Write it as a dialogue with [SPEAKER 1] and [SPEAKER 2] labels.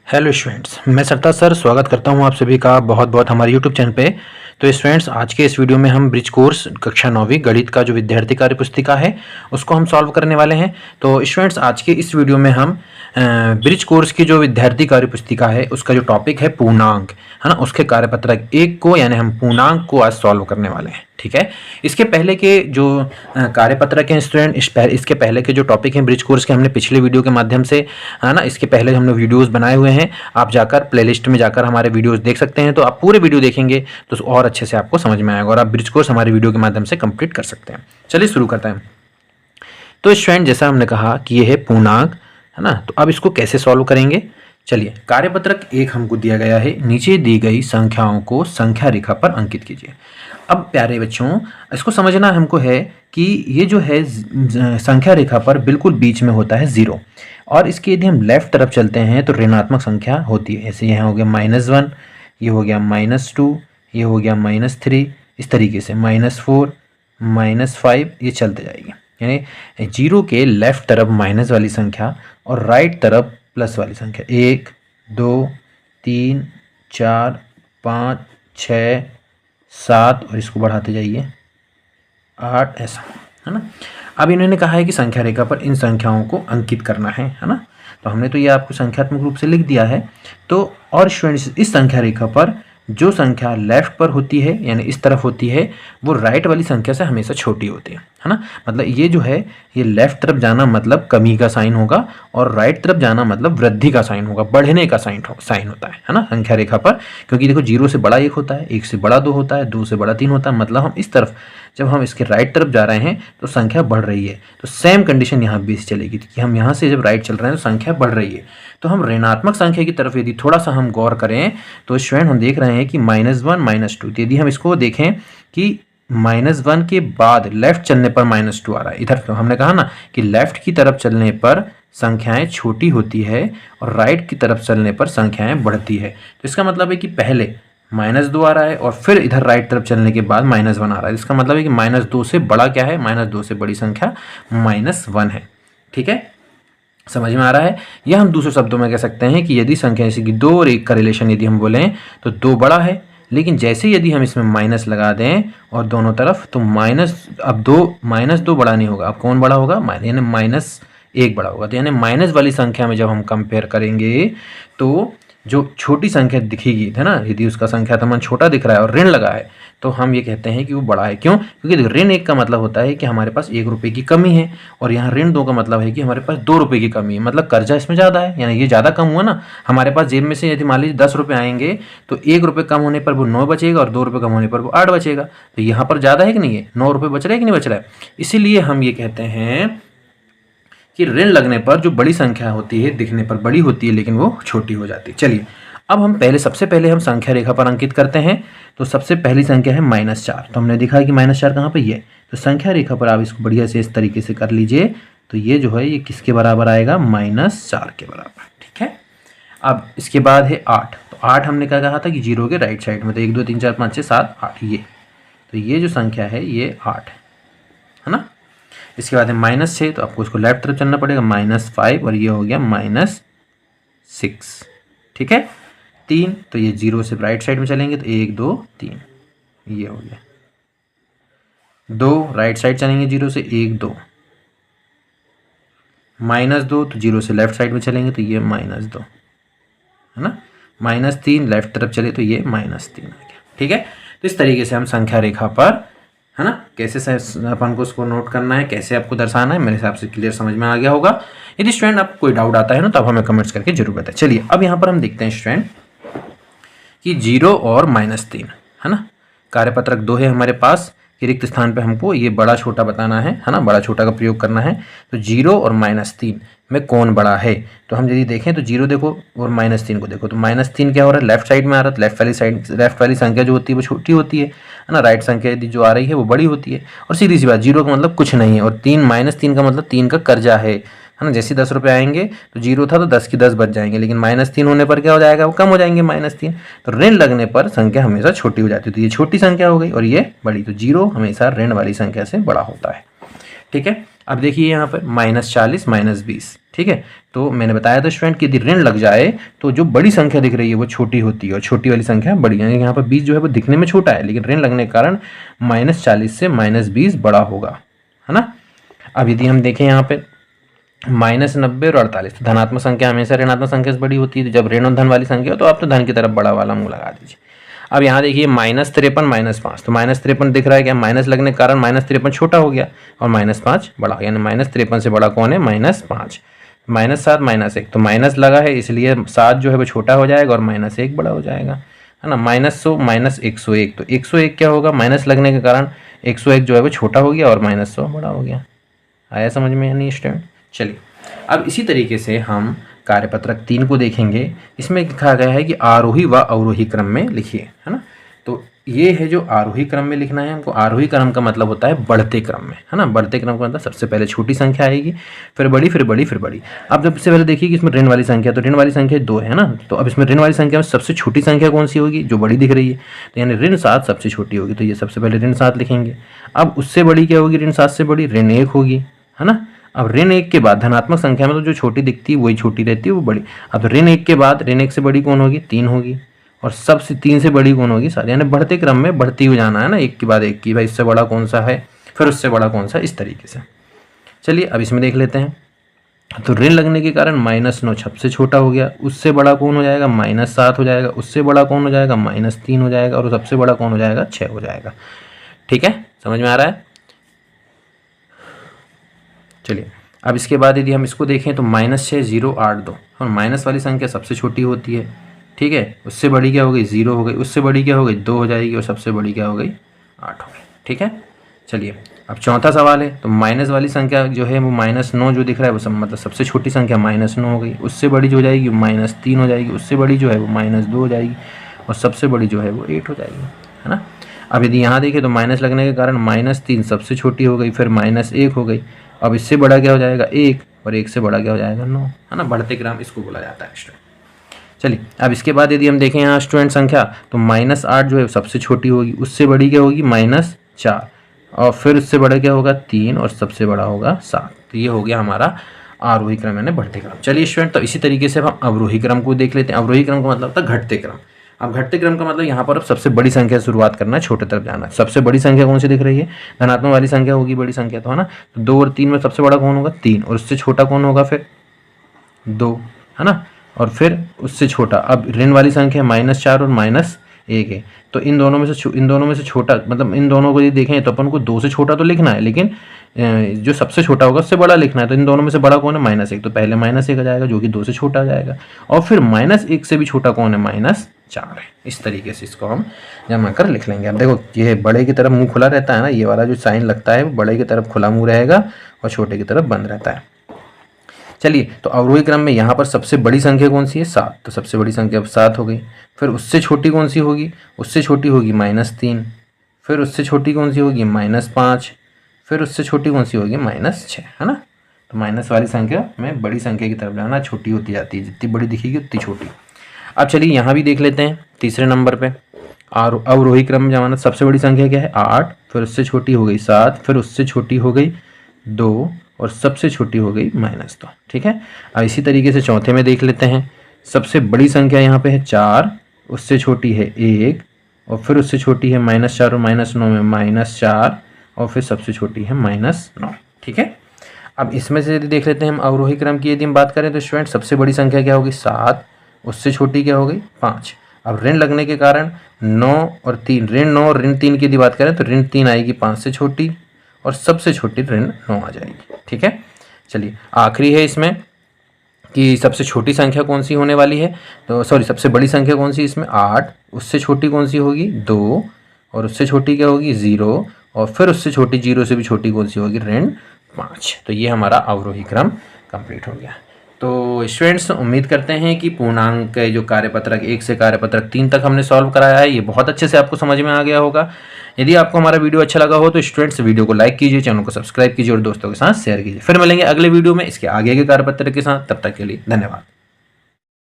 [SPEAKER 1] Hello students, मैं सरताज sir स्वागत करता हूं आप सभी का बहुत बहुत हमारे यूट्यूब चैनल पे। तो स्टूडेंट्स, आज के इस वीडियो में हम ब्रिज कोर्स कक्षा 9वीं गणित का जो विद्यार्थी कार्य पुस्तिका है उसको हम सॉल्व करने वाले हैं। तो स्टूडेंट्स, आज के इस वीडियो में हम ब्रिज कोर्स की जो विद्यार्थी कार्य पुस्तिका है उसका जो टॉपिक है पूर्णांक, है ना, उसके कार्यपत्रक 1 को यानी हम पूर्णांक को आज सॉल्व करने वाले हैं। ठीक है। इसके पहले के जो कार्यपत्रक हैं स्टूडेंट, इसके पहले के जो टॉपिक हैं ब्रिज कोर्स के, हमने पिछले वीडियो के माध्यम से, है ना, इसके पहले हमने वीडियोस बनाए हुए हैं। आप जाकर प्लेलिस्ट में जाकर हमारे वीडियोस देख सकते हैं। तो आप पूरे वीडियो देखेंगे तो और अच्छे से आपको समझ में आएगा और आप ब्रिज कोर्स हमारे वीडियो के माध्यम से कंप्लीट कर सकते हैं। चलिए शुरू करते हैं। तो स्टूडेंट, जैसा हमने कहा कि ये है पूर्णांक, है ना, तो अब इसको कैसे सॉल्व करेंगे। चलिए, कार्यपत्रक 1 हमको दिया गया है, नीचे दी गई संख्याओं को संख्या रेखा पर अंकित कीजिए। अब प्यारे बच्चों, इसको समझना हमको है कि ये जो है संख्या रेखा पर बिल्कुल बीच में होता है 0, और इसके यदि हम लेफ्ट तरफ चलते हैं तो ऋणात्मक संख्या होती है। ऐसे यहाँ हो गया -1, ये हो गया -2, ये हो गया -3, इस तरीके से -4, -5, ये चलते जाएगी। यानी 0 के लेफ्ट तरफ माइनस वाली संख्या और राइट तरफ प्लस वाली संख्या 1, 2, 3, 4, 5, 6, 7 और इसको बढ़ाते जाइए 8, ऐसा, है ना। अब इन्होंने कहा है कि संख्या रेखा पर इन संख्याओं को अंकित करना है ना। तो हमने तो ये आपको संख्यात्मक रूप से लिख दिया है। तो और स्टूडेंट्स, इस संख्या रेखा पर जो संख्या लेफ्ट पर होती है यानी इस तरफ होती है वो राइट वाली संख्या से हमेशा छोटी होती है ना। मतलब ये जो है, ये लेफ्ट तरफ जाना मतलब कमी का साइन होगा और राइट तरफ जाना मतलब वृद्धि का साइन होगा, बढ़ने का साइन होता है ना संख्या रेखा पर। क्योंकि देखो, 0 से बड़ा 1 होता है, 1 से बड़ा 2 होता है, 2 से बड़ा 3 होता है। मतलब हम इस तरफ, जब हम इसके राइट तरफ जा रहे हैं तो संख्या बढ़ रही है। तो सेम कंडीशन यहाँ भी चलेगी कि हम यहाँ से जब राइट चल रहे हैं तो संख्या बढ़ रही है। तो हम ऋणात्मक संख्या की तरफ यदि थोड़ा सा हम गौर करें तो स्टूडेंट, हम देख रहे हैं कि -1, -2, तो यदि हम इसको देखें कि -1 के बाद लेफ्ट चलने पर -2 आ रहा है। इधर तो हमने कहा ना कि लेफ्ट की तरफ चलने पर संख्याएं छोटी होती है और राइट की तरफ चलने पर संख्याएं बढ़ती है। तो इसका मतलब है कि पहले -2 आ रहा है और फिर इधर राइट तरफ चलने के बाद -1 आ रहा है। इसका मतलब है कि -2 से बड़ा क्या है, -2 से बड़ी संख्या -1 है। ठीक है, समझ में आ रहा है। यह हम दूसरे शब्दों में कह सकते हैं कि यदि संख्या जैसे कि 2 और 1 का रिलेशन यदि हम बोलें तो 2 बड़ा है, लेकिन जैसे यदि हम इसमें माइनस लगा दें और दोनों तरफ, तो अब -2 बड़ा नहीं होगा। अब कौन बड़ा होगा, यानी -1 बड़ा होगा। तो यानी माइनस वाली संख्या में जब हम कंपेयर करेंगे तो जो छोटी संख्या दिखेगी, है ना, यदि उसका संख्या मान छोटा दिख रहा है और ऋण लगा है तो हम ये कहते हैं कि वो बड़ा है। क्यों? क्योंकि ऋण 1 का मतलब होता है कि हमारे पास 1 रुपये की कमी है, और यहाँ ऋण 2 का मतलब है कि हमारे पास 2 रुपये की कमी है। मतलब कर्जा इसमें ज़्यादा है, यानी ये ज़्यादा कम हुआ ना। हमारे पास जेब में से यदि मान लीजिए 10 रुपये आएंगे तो 1 रुपये कम होने पर वो 9 बचेगा और 2 रुपये कम होने पर वो 8 बचेगा। तो यहाँ पर ज़्यादा है कि नहीं है, 9 रुपये बच रहा है कि नहीं बच रहा है। इसीलिए हम ये कहते हैं कि ऋण लगने पर जो बड़ी संख्या होती है दिखने पर बड़ी होती है लेकिन वो छोटी हो जाती है। चलिए, अब हम सबसे पहले हम संख्या रेखा पर अंकित करते हैं। तो सबसे पहली संख्या है -4। तो हमने देखा कि -4 कहाँ पे, ये। तो संख्या रेखा पर आप इसको बढ़िया से इस तरीके से कर लीजिए। तो ये जो है ये किसके बराबर आएगा, -4 के बराबर। ठीक है। अब इसके बाद है 8। तो 8 हमने क्या कहा था कि 0 के राइट साइड में, तो 1, 2, 3, 4, 5, 6, 7, 8, ये। तो ये जो संख्या है ये 8 है ना। इसके बाद है -6, तो आपको इसको लेफ्ट तरफ चलना पड़ेगा, -5, और ये हो गया -6। ठीक है। 3, तो ये 0 से राइट साइड में चलेंगे तो 1, 2, 3, ये हो गया। 2 राइट साइड चलेंगे 0 से, 1, 2, -2, तो 0 से लेफ्ट साइड में चलेंगे तो ये -2 है ना। -3 लेफ्ट तरफ चले तो ये -3 आ गया। ठीक है। तो इस तरीके से हम संख्या रेखा पर, है ना, कैसे अपन को उसको नोट करना है, कैसे आपको दर्शाना है, मेरे हिसाब से क्लियर समझ में आ गया होगा। यदि स्टूडेंट आपको कोई डाउट आता है ना तो आप हमें कमेंट्स करके जरूर बताएं। चलिए, अब यहाँ पर हम देखते हैं स्टूडेंट कि 0 और -3, है ना। कार्यपत्रक 2 है हमारे पास, कि रिक्त स्थान पे हमको ये बड़ा छोटा बताना है ना, बड़ा छोटा का प्रयोग करना है। तो 0 और -3 में कौन बड़ा है। तो हम यदि देखें तो 0 देखो और -3 को देखो, तो -3 क्या हो रहा है, लेफ्ट साइड में आ रहा है। लेफ्ट वाली संख्या जो होती है वो छोटी होती है ना। राइट संख्या यदि जो आ रही है वो बड़ी होती है। और सीधी सी बात, 0 का मतलब कुछ नहीं है, और -3 का मतलब 3 का कर्जा है ना। जैसे 10 रुपये आएंगे तो 0 था तो 10 की 10 बच जाएंगे, लेकिन -3 होने पर क्या हो जाएगा, वो कम हो जाएंगे -3। तो ऋण लगने पर संख्या हमेशा छोटी हो जाती है। तो ये छोटी संख्या हो गई और ये बड़ी। तो 0 हमेशा ऋण वाली संख्या से बड़ा होता है। ठीक है। अब देखिए यहाँ पर -40 -20, ठीक है। तो मैंने बताया था स्टूडेंट कि यदि ऋण लग जाए तो जो बड़ी संख्या दिख रही है वो छोटी होती है और छोटी वाली संख्या बड़ी, यानी यहाँ पर 20 जो है वो दिखने में छोटा है, लेकिन ऋण लगने के कारण -40 से -20 बड़ा होगा, है ना। अब यदि हम देखें यहाँ पे -90 और 48, तो धनात्मक संख्या हमेशा ऋणात्मक संख्या से बड़ी होती है। तो जब ऋण और धन वाली संख्या हो तो आप तो धन की तरफ बड़ा वाला मुँह लगा दीजिए। अब यहाँ देखिए -53 -5, तो -53 दिख रहा है क्या, माइनस लगने के कारण -53 छोटा हो गया और -5 बड़ा हो गया, यानी -53 से बड़ा कौन है, -5। -7 -1, तो माइनस लगा है इसलिए 7 जो है वो छोटा हो जाएगा और -1 बड़ा हो जाएगा, है ना। -100 -101, तो 101 क्या होगा, माइनस लगने के कारण 101 जो है वो छोटा हो गया और -100 बड़ा हो गया। आया समझ में यानी स्टूडेंट। चलिए अब इसी तरीके से हम कार्यपत्रक 3 को देखेंगे। इसमें लिखा गया है कि आरोही व अवरोही क्रम में लिखिए, है ना। तो ये है जो आरोही क्रम में लिखना है हमको। आरोही क्रम का मतलब होता है बढ़ते क्रम में, है ना। बढ़ते क्रम का मतलब सबसे पहले छोटी संख्या आएगी, फिर बड़ी, फिर बड़ी, फिर बड़ी। अब सबसे पहले देखिए कि इसमें ऋण वाली संख्या, तो ऋण वाली संख्या 2 है ना। तो अब इसमें ऋण वाली संख्या में सबसे छोटी संख्या कौन सी होगी, जो बड़ी दिख रही है, तो यानी ऋण 7 सबसे छोटी होगी, तो ये सबसे पहले ऋण 7 लिखेंगे। अब उससे बड़ी क्या होगी, ऋण 7 से बड़ी ऋण 1 होगी, है ना। अब ऋण 1 के बाद धनात्मक संख्या में तो जो छोटी दिखती है वही छोटी रहती है, वो बड़ी। अब ऋण 1 के बाद ऋण 1 से बड़ी कौन होगी, 3 होगी, और सबसे 3 से बड़ी कौन होगी, 7। यानी बढ़ते क्रम में बढ़ती हुई जाना है ना, एक के बाद एक की, भाई इससे बड़ा कौन सा है, फिर उससे बड़ा कौन सा, इस तरीके से। चलिए अब इसमें देख लेते हैं। तो ऋण लगने के कारण -9 सबसे छोटा हो गया, उससे बड़ा कौन हो जाएगा, -7 हो जाएगा, उससे बड़ा कौन हो जाएगा, -3 हो जाएगा, और सबसे बड़ा कौन हो जाएगा, 6 हो जाएगा। ठीक है, समझ में आ रहा है। चलिए अब इसके बाद यदि हम इसको देखें तो -6 0 8 2, और माइनस वाली संख्या सबसे छोटी होती है, ठीक है। उससे बड़ी क्या हो गई, 0 हो गई, उससे बड़ी क्या हो गई, 2 हो जाएगी, और सबसे बड़ी क्या हो गई, 8 हो गई, ठीक है। चलिए अब चौथा सवाल है। तो माइनस वाली संख्या जो है वो -9 जो दिख रहा है वो मतलब सबसे छोटी संख्या -9 हो गई, उससे बड़ी जो हो जाएगी -3 हो जाएगी, उससे बड़ी जो है वो -2 हो जाएगी, और सबसे बड़ी जो है वो 8 हो जाएगी, है ना। अब यदि यहाँ देखें तो माइनस लगने के कारण -3 सबसे छोटी हो गई, फिर -1 हो गई। अब इससे बड़ा क्या हो जाएगा, 1, और 1 से बड़ा क्या हो जाएगा, 9, है ना। बढ़ते क्रम इसको बोला जाता है स्टूडेंट। चलिए अब इसके बाद यदि हम देखें यहाँ स्टूडेंट संख्या, तो -8 जो है सबसे छोटी होगी, उससे बड़ी क्या होगी, -4, और फिर उससे बड़ा क्या होगा, 3, और सबसे बड़ा होगा 7। तो ये हो गया हमारा आरोही क्रम यानी बढ़ते क्रम। चलिए स्टूडेंट, तो इसी तरीके से हम अवरोही क्रम को देख लेते हैं। अवरोही क्रम का मतलब था घटते क्रम। अब घटते क्रम का मतलब यहाँ पर अब सबसे बड़ी संख्या से शुरुआत करना है, छोटे तरफ जाना है। सबसे बड़ी संख्या कौन सी दिख रही है, धनात्मक वाली संख्या होगी बड़ी संख्या, तो है ना। तो 2 और 3 में सबसे बड़ा कौन होगा, 3, और उससे छोटा कौन होगा, फिर 2, है ना। और फिर उससे छोटा, अब ऋण वाली संख्या -4 और -1 है, तो इन दोनों में से छोटा, मतलब इन दोनों को यदि देखें तो अपन को 2 से छोटा तो लिखना है, लेकिन जो सबसे छोटा होगा उससे बड़ा लिखना है। तो इन दोनों में से बड़ा कौन है, -1, तो पहले -1 आ जाएगा जो कि 2 से छोटा आ जाएगा, और फिर -1 से भी छोटा कौन है, -4 है। इस तरीके से इसको हम जमा कर लिख लेंगे। अब देखो ये बड़े की तरफ मुंह खुला रहता है ना, ये वाला जो साइन लगता है वो बड़े की तरफ खुला मुंह रहेगा और छोटे की तरफ बंद रहता है। चलिए तो अवरोही क्रम में यहाँ पर सबसे बड़ी संख्या कौन सी है, 7, तो सबसे बड़ी संख्या अब 7 हो गई। फिर उससे छोटी कौन सी होगी, उससे छोटी होगी -3, फिर उससे छोटी कौन सी होगी, -5, फिर उससे छोटी कौन सी होगी, -6, है ना। तो माइनस वाली संख्या में बड़ी संख्या की तरफ जाना, छोटी होती जाती है, जितनी बड़ी दिखेगी उतनी छोटी। अब चलिए यहाँ भी देख लेते हैं तीसरे नंबर पे अवरोही क्रम में जमाना सबसे बड़ी संख्या क्या है, 8, फिर उससे छोटी हो गई 7, फिर उससे छोटी हो गई 2, और सबसे छोटी हो गई -2, ठीक है। अब इसी तरीके से चौथे में देख लेते हैं। सबसे बड़ी संख्या यहाँ पे है 4, उससे छोटी है 1, और फिर उससे छोटी है -4 और -9 में -4, और फिर सबसे छोटी है -9, ठीक है। अब इसमें से यदि देख लेते हैं हम अवरोही क्रम की, यदि हम बात करें तो स्टूडेंट सबसे बड़ी संख्या क्या होगी, 7, उससे छोटी क्या हो गई, 5। अब ऋण लगने के कारण 9 और 3, ऋण 9 और ऋण 3 की यदि बात करें तो ऋण 3 आएगी 5 से छोटी, और सबसे छोटी ऋण 9 आ जाएगी, ठीक है। चलिए आखिरी है इसमें कि सबसे छोटी संख्या कौन सी होने वाली है, तो सॉरी सबसे बड़ी संख्या कौन सी इसमें, 8, उससे छोटी कौन सी होगी, 2, और उससे छोटी क्या होगी, 0, और फिर उससे छोटी 0 से भी छोटी कौन सी होगी, ऋण 5। तो ये हमारा अवरोही क्रम कंप्लीट हो गया। तो स्टूडेंट्स उम्मीद करते हैं कि पूर्णांक के जो कार्यपत्रक 1 से कार्यपत्रक 3 तक हमने सॉल्व कराया है, ये बहुत अच्छे से आपको समझ में आ गया होगा। यदि आपको हमारा वीडियो अच्छा लगा हो तो स्टूडेंट्स वीडियो को लाइक कीजिए, चैनल को सब्सक्राइब कीजिए और दोस्तों के साथ शेयर कीजिए। फिर मिलेंगे अगले वीडियो में इसके आगे के कार्यपत्रक के साथ, तब तक के लिए धन्यवाद।